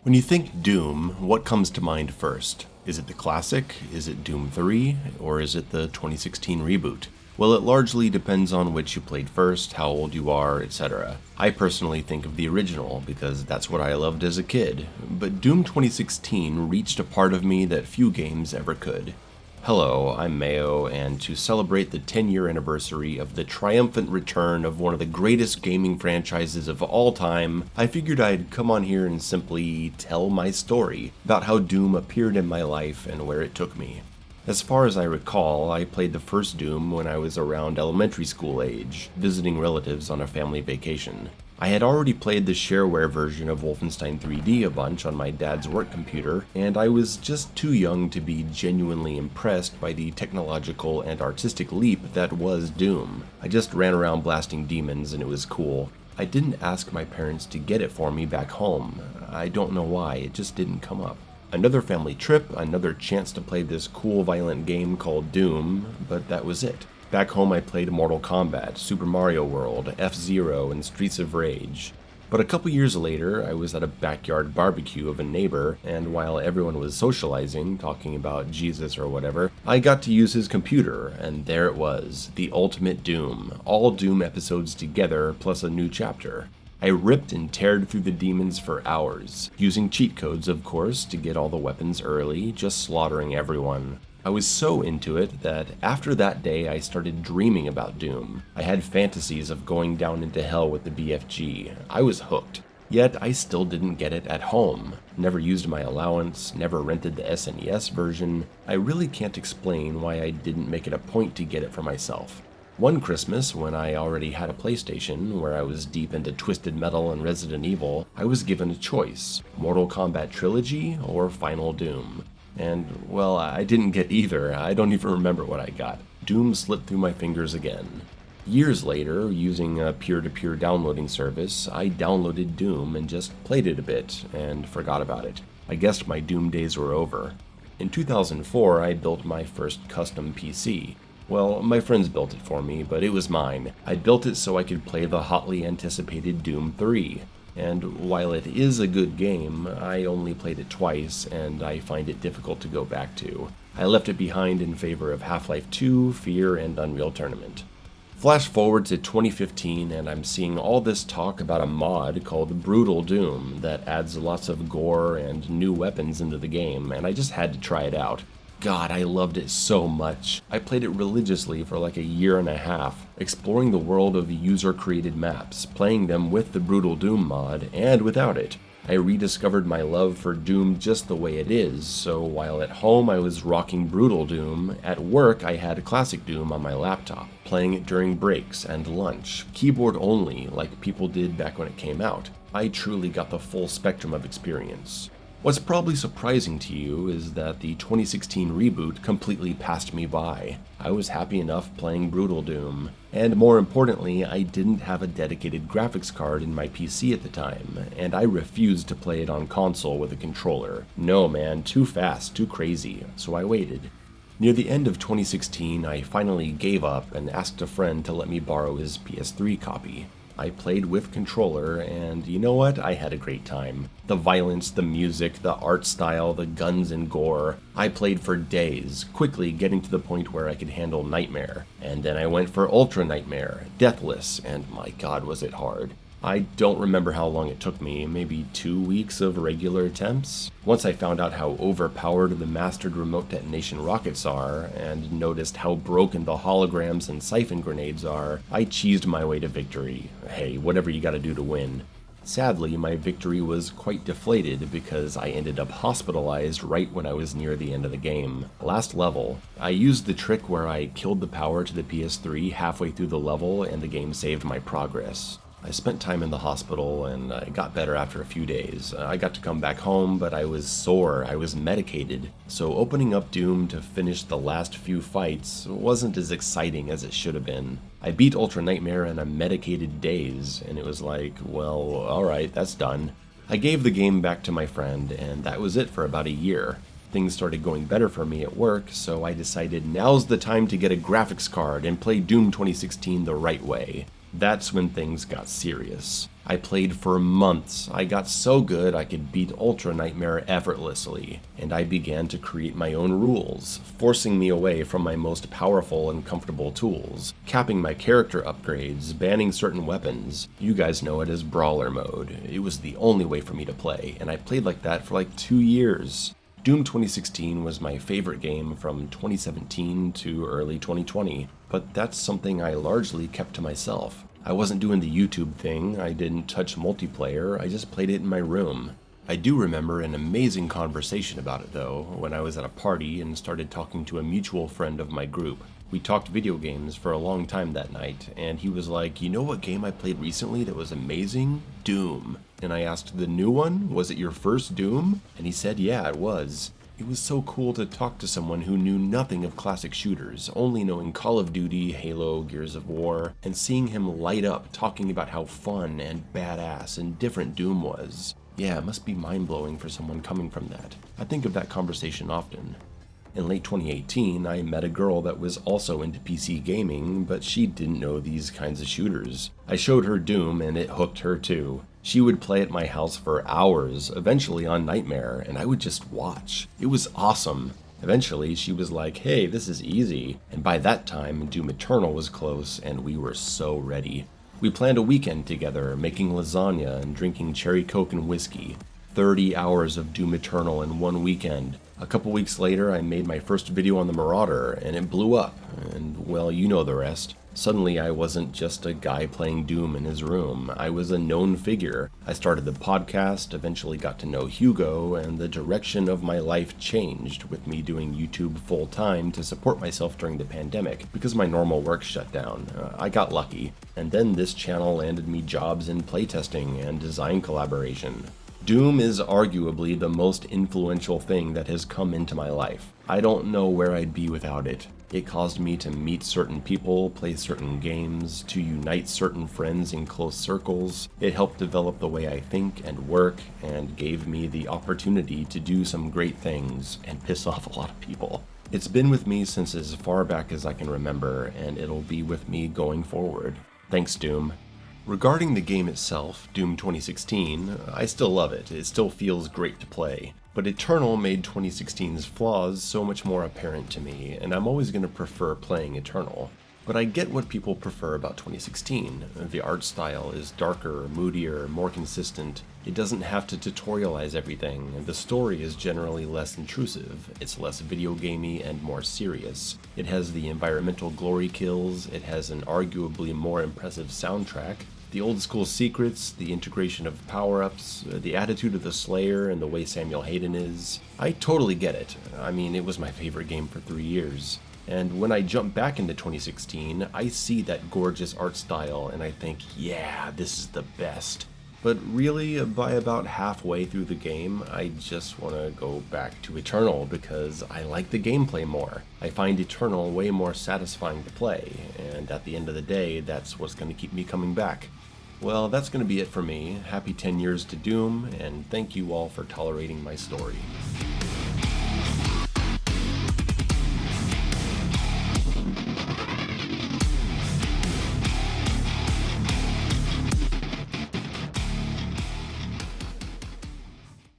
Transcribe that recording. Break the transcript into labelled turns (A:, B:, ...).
A: When you think Doom, what comes to mind first? Is it the classic? Is it Doom 3? Or is it the 2016 reboot? Well, it largely depends on which you played first, how old you are, etc. I personally think of the original because that's what I loved as a kid, but Doom 2016 reached a part of me that few games ever could. Hello, I'm Mayo, and to celebrate the 10-year anniversary of the triumphant return of one of the greatest gaming franchises of all time, I figured I'd come on here and simply tell my story about how Doom appeared in my life and where it took me. As far as I recall, I played the first Doom when I was around elementary school age, visiting relatives on a family vacation. I had already played the shareware version of Wolfenstein 3D a bunch on my dad's work computer, and I was just too young to be genuinely impressed by the technological and artistic leap that was Doom. I just ran around blasting demons and it was cool. I didn't ask my parents to get it for me back home. I don't know why, it just didn't come up. Another family trip, another chance to play this cool violent game called Doom, but that was it. Back home I played Mortal Kombat, Super Mario World, F-Zero, and Streets of Rage. But a couple years later, I was at a backyard barbecue of a neighbor, and while everyone was socializing, talking about Jesus or whatever, I got to use his computer, and there it was, the ultimate Doom. All Doom episodes together, plus a new chapter. I ripped and teared through the demons for hours, using cheat codes of course to get all the weapons early, just slaughtering everyone. I was so into it that after that day I started dreaming about Doom. I had fantasies of going down into hell with the BFG. I was hooked. Yet I still didn't get it at home. Never used my allowance, never rented the SNES version. I really can't explain why I didn't make it a point to get it for myself. One Christmas, when I already had a PlayStation, where I was deep into Twisted Metal and Resident Evil, I was given a choice: Mortal Kombat Trilogy or Final Doom. And, well, I didn't get either. I don't even remember what I got. Doom slipped through my fingers again. Years later, using a peer-to-peer downloading service, I downloaded Doom and just played it a bit, and forgot about it. I guessed my Doom days were over. In 2004, I built my first custom PC. Well, my friends built it for me, but it was mine. I built it so I could play the hotly anticipated Doom 3. And while it is a good game, I only played it twice, and I find it difficult to go back to. I left it behind in favor of Half-Life 2, Fear, and Unreal Tournament. Flash forward to 2015, and I'm seeing all this talk about a mod called Brutal Doom that adds lots of gore and new weapons into the game, and I just had to try it out. God, I loved it so much. I played it religiously for like a year and a half, exploring the world of user-created maps, playing them with the Brutal Doom mod, and without it. I rediscovered my love for Doom just the way it is, so while at home I was rocking Brutal Doom, at work I had Classic Doom on my laptop, playing it during breaks and lunch, keyboard only like people did back when it came out. I truly got the full spectrum of experience. What's probably surprising to you is that the 2016 reboot completely passed me by. I was happy enough playing Brutal Doom, and more importantly, I didn't have a dedicated graphics card in my PC at the time, and I refused to play it on console with a controller. No man, too fast, too crazy, so I waited. Near the end of 2016, I finally gave up and asked a friend to let me borrow his PS3 copy. I played with controller, and you know what? I had a great time. The violence, the music, the art style, the guns and gore. I played for days, quickly getting to the point where I could handle Nightmare. And then I went for Ultra Nightmare, Deathless, and my god was it hard. I don't remember how long it took me, maybe 2 weeks of regular attempts. Once I found out how overpowered the mastered remote detonation rockets are, and noticed how broken the holograms and siphon grenades are, I cheesed my way to victory. Hey, whatever you gotta do to win. Sadly, my victory was quite deflated because I ended up hospitalized right when I was near the end of the game. Last level, I used the trick where I killed the power to the PS3 halfway through the level and the game saved my progress. I spent time in the hospital and I got better after a few days. I got to come back home, but I was sore, I was medicated. So opening up Doom to finish the last few fights wasn't as exciting as it should have been. I beat Ultra Nightmare in a medicated daze, and it was like, well, alright, that's done. I gave the game back to my friend, and that was it for about a year. Things started going better for me at work, so I decided now's the time to get a graphics card and play Doom 2016 the right way. That's when things got serious. I played for months. I got so good I could beat Ultra Nightmare effortlessly, and I began to create my own rules, forcing me away from my most powerful and comfortable tools, capping my character upgrades, banning certain weapons. You guys know it as Brawler mode. It was the only way for me to play, and I played like that for like 2 years. Doom 2016 was my favorite game from 2017 to early 2020, but that's something I largely kept to myself. I wasn't doing the YouTube thing, I didn't touch multiplayer, I just played it in my room. I do remember an amazing conversation about it though, when I was at a party and started talking to a mutual friend of my group. We talked video games for a long time that night, and he was like, "You know what game I played recently that was amazing? Doom." And I asked, "The new one? Was it your first Doom?" And he said, "Yeah, it was." It was so cool to talk to someone who knew nothing of classic shooters, only knowing Call of Duty, Halo, Gears of War, and seeing him light up talking about how fun and badass and different Doom was. Yeah, it must be mind-blowing for someone coming from that. I think of that conversation often. In late 2018, I met a girl that was also into PC gaming, but she didn't know these kinds of shooters. I showed her Doom and it hooked her too. She would play at my house for hours, eventually on Nightmare, and I would just watch. It was awesome. Eventually, she was like, "Hey, this is easy." And by that time, Doom Eternal was close, and we were so ready. We planned a weekend together, making lasagna and drinking cherry coke and whiskey. 30 hours of Doom Eternal in one weekend. A couple weeks later, I made my first video on the Marauder, and it blew up, and well, you know the rest. Suddenly, I wasn't just a guy playing Doom in his room. I was a known figure. I started the podcast, eventually got to know Hugo, and the direction of my life changed with me doing YouTube full-time to support myself during the pandemic because my normal work shut down. I got lucky. And then this channel landed me jobs in playtesting and design collaboration. Doom is arguably the most influential thing that has come into my life. I don't know where I'd be without it. It caused me to meet certain people, play certain games, to unite certain friends in close circles. It helped develop the way I think and work, and gave me the opportunity to do some great things and piss off a lot of people. It's been with me since as far back as I can remember, and it'll be with me going forward. Thanks, Doom. Regarding the game itself, Doom 2016, I still love it. It still feels great to play. But Eternal made 2016's flaws so much more apparent to me, and I'm always going to prefer playing Eternal. But I get what people prefer about 2016. The art style is darker, moodier, more consistent. It doesn't have to tutorialize everything, and the story is generally less intrusive. It's less video gamey and more serious. It has the environmental glory kills, it has an arguably more impressive soundtrack, the old school secrets, the integration of power-ups, the attitude of the Slayer and the way Samuel Hayden is. I totally get it. I mean, it was my favorite game for 3 years. And when I jump back into 2016, I see that gorgeous art style and I think, yeah, this is the best. But really, by about halfway through the game, I just want to go back to Eternal because I like the gameplay more. I find Eternal way more satisfying to play, and at the end of the day, that's what's going to keep me coming back. Well, that's going to be it for me. Happy 10 years to Doom, and thank you all for tolerating my story.